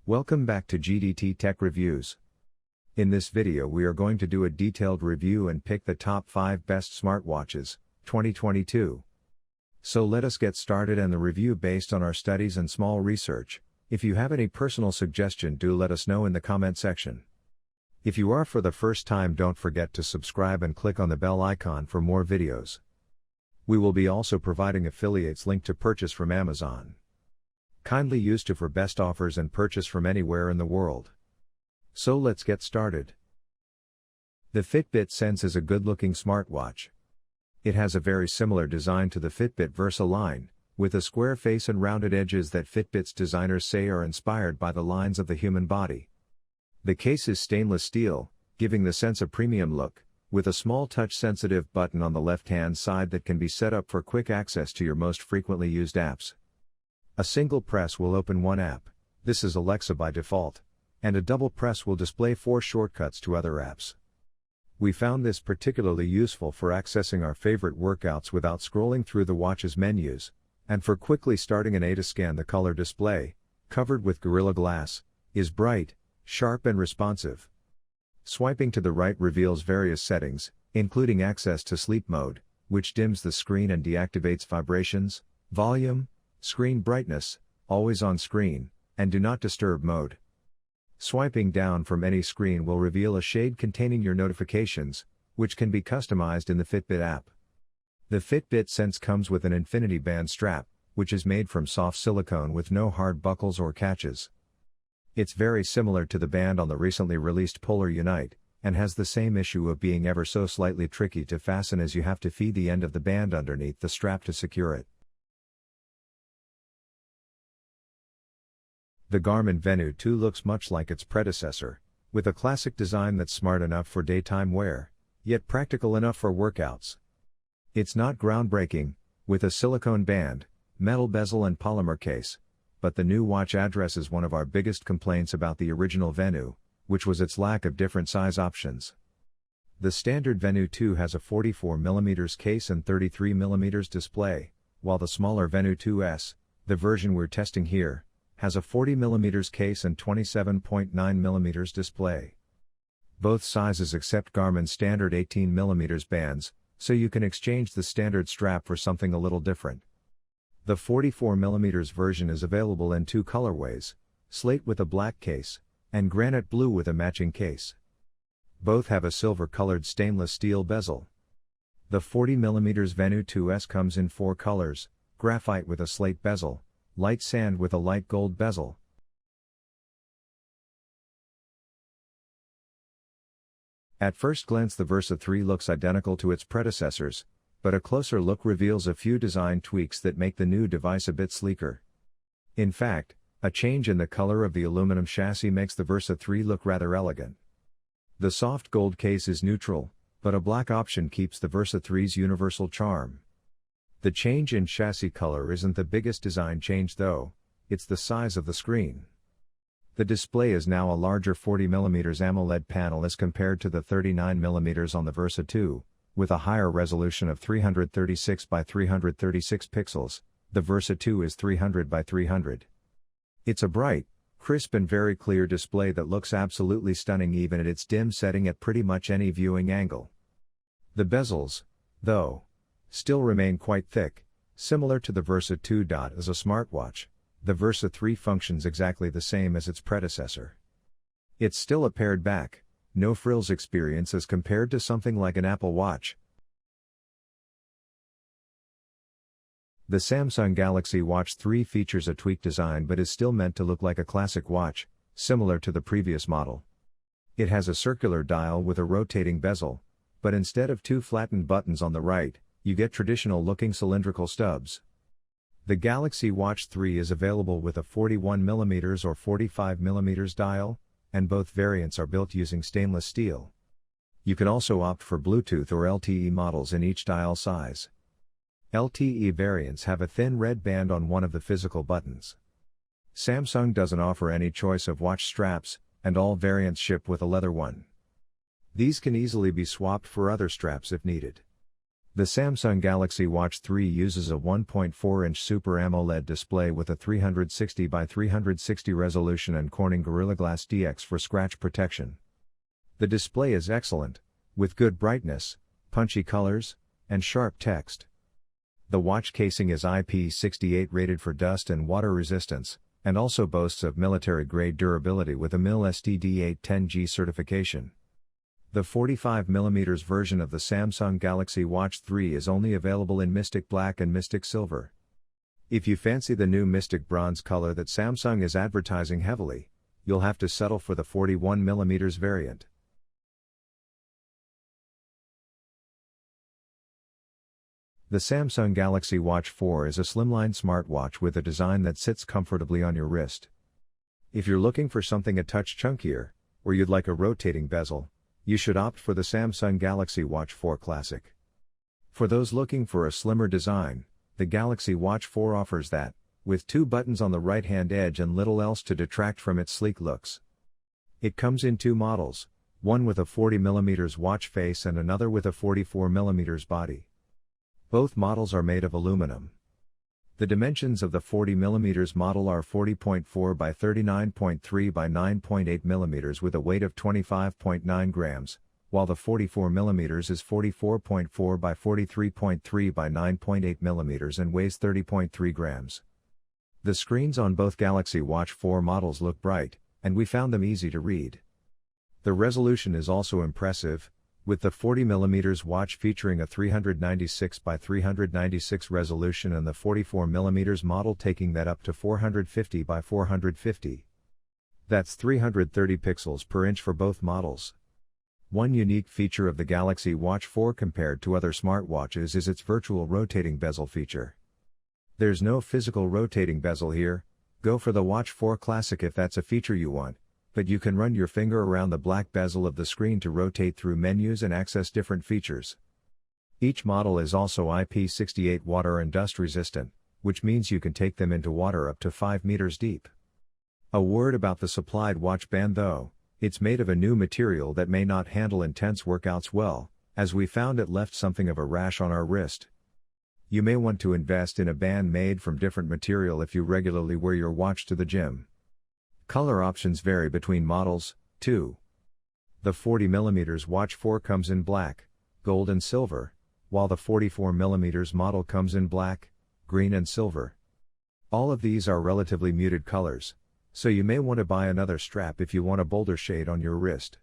Welcome back to GDT Tech Reviews. In this video we are going to do a detailed review and pick the top 5 best smartwatches, 2022. So let us get started and the review based on our studies and small research. If you have any personal suggestion, do let us know in the comment section. If you are for the first time, don't forget to subscribe and click on the bell icon for more videos. We will be also providing affiliates link to purchase from Amazon. Kindly use to for best offers and purchase from anywhere in the world. So let's get started. The Fitbit Sense is a good-looking smartwatch. It has a very similar design to the Fitbit Versa line, with a square face and rounded edges that Fitbit's designers say are inspired by the lines of the human body. The case is stainless steel, giving the Sense a premium look, with a small touch-sensitive button on the left-hand side that can be set up for quick access to your most frequently used apps. A single press will open one app, this is Alexa by default, and a double press will display 4 shortcuts to other apps. We found this particularly useful for accessing our favorite workouts without scrolling through the watch's menus, and for quickly starting an A to scan. The color display, covered with Gorilla Glass, is bright, sharp and responsive. Swiping to the right reveals various settings, including access to sleep mode, which dims the screen and deactivates vibrations, volume, screen brightness, always on screen, and do not disturb mode. Swiping down from any screen will reveal a shade containing your notifications, which can be customized in the Fitbit app. The Fitbit Sense comes with an infinity band strap, which is made from soft silicone with no hard buckles or catches. It's very similar to the band on the recently released Polar Unite, and has the same issue of being ever so slightly tricky to fasten, as you have to feed the end of the band underneath the strap to secure it. The Garmin Venu 2 looks much like its predecessor, with a classic design that's smart enough for daytime wear, yet practical enough for workouts. It's not groundbreaking, with a silicone band, metal bezel and polymer case, but the new watch addresses one of our biggest complaints about the original Venu, which was its lack of different size options. The standard Venu 2 has a 44mm case and 33mm display, while the smaller Venu 2S, the version we're testing here, has a 40mm case and 27.9mm display. Both sizes accept Garmin's standard 18mm bands, so you can exchange the standard strap for something a little different. The 44mm version is available in 2 colorways, slate with a black case, and granite blue with a matching case. Both have a silver-colored stainless steel bezel. The 40mm Venu 2S comes in 4 colors: graphite with a slate bezel, light sand with a light gold bezel. At first glance the Versa 3 looks identical to its predecessors, but a closer look reveals a few design tweaks that make the new device a bit sleeker. In fact, a change in the color of the aluminum chassis makes the Versa 3 look rather elegant. The soft gold case is neutral, but a black option keeps the Versa 3's universal charm. The change in chassis color isn't the biggest design change though, it's the size of the screen. The display is now a larger 40mm AMOLED panel as compared to the 39mm on the Versa 2, with a higher resolution of 336 by 336 pixels, the Versa 2 is 300 by 300. It's a bright, crisp and very clear display that looks absolutely stunning even at its dim setting at pretty much any viewing angle. The bezels, though, still remain quite thick, similar to the Versa 2. As a smartwatch, the Versa 3 functions exactly the same as its predecessor. It's still a pared back, no frills experience as compared to something like an Apple Watch. The Samsung Galaxy Watch 3 features a tweaked design but is still meant to look like a classic watch, similar to the previous model. It has a circular dial with a rotating bezel, but instead of 2 flattened buttons on the right, you get traditional-looking cylindrical stubs. The Galaxy Watch 3 is available with a 41mm or 45mm dial, and both variants are built using stainless steel. You can also opt for Bluetooth or LTE models in each dial size. LTE variants have a thin red band on one of the physical buttons. Samsung doesn't offer any choice of watch straps, and all variants ship with a leather one. These can easily be swapped for other straps if needed. The Samsung Galaxy Watch 3 uses a 1.4-inch Super AMOLED display with a 360 by 360 resolution and Corning Gorilla Glass DX for scratch protection. The display is excellent, with good brightness, punchy colors, and sharp text. The watch casing is IP68 rated for dust and water resistance, and also boasts of military-grade durability with a MIL STD810G certification. The 45mm version of the Samsung Galaxy Watch 3 is only available in Mystic Black and Mystic Silver. If you fancy the new Mystic Bronze color that Samsung is advertising heavily, you'll have to settle for the 41mm variant. The Samsung Galaxy Watch 4 is a slimline smartwatch with a design that sits comfortably on your wrist. If you're looking for something a touch chunkier, or you'd like a rotating bezel, you should opt for the Samsung Galaxy Watch 4 Classic. For those looking for a slimmer design, the Galaxy Watch 4 offers that, with 2 buttons on the right-hand edge and little else to detract from its sleek looks. It comes in 2 models, one with a 40mm watch face and another with a 44mm body. Both models are made of aluminum. The dimensions of the 40mm model are 40.4 by 39.3 by 9.8 mm with a weight of 25.9 grams, while the 44mm is 44.4 by 43.3 by 9.8 mm and weighs 30.3 grams. The screens on both Galaxy Watch 4 models look bright, and we found them easy to read. The resolution is also impressive, with the 40mm watch featuring a 396 by 396 resolution and the 44mm model taking that up to 450 by 450. That's 330 pixels per inch for both models. One unique feature of the Galaxy Watch 4 compared to other smartwatches is its virtual rotating bezel feature. There's no physical rotating bezel here, go for the Watch 4 Classic if that's a feature you want, but you can run your finger around the black bezel of the screen to rotate through menus and access different features. Each model is also IP68 water and dust resistant, which means you can take them into water up to 5 meters deep. A word about the supplied watch band though, it's made of a new material that may not handle intense workouts well, as we found it left something of a rash on our wrist. You may want to invest in a band made from different material if you regularly wear your watch to the gym. Color options vary between models, too. The 40mm Watch 4 comes in black, gold and silver, while the 44mm model comes in black, green and silver. All of these are relatively muted colors, so you may want to buy another strap if you want a bolder shade on your wrist.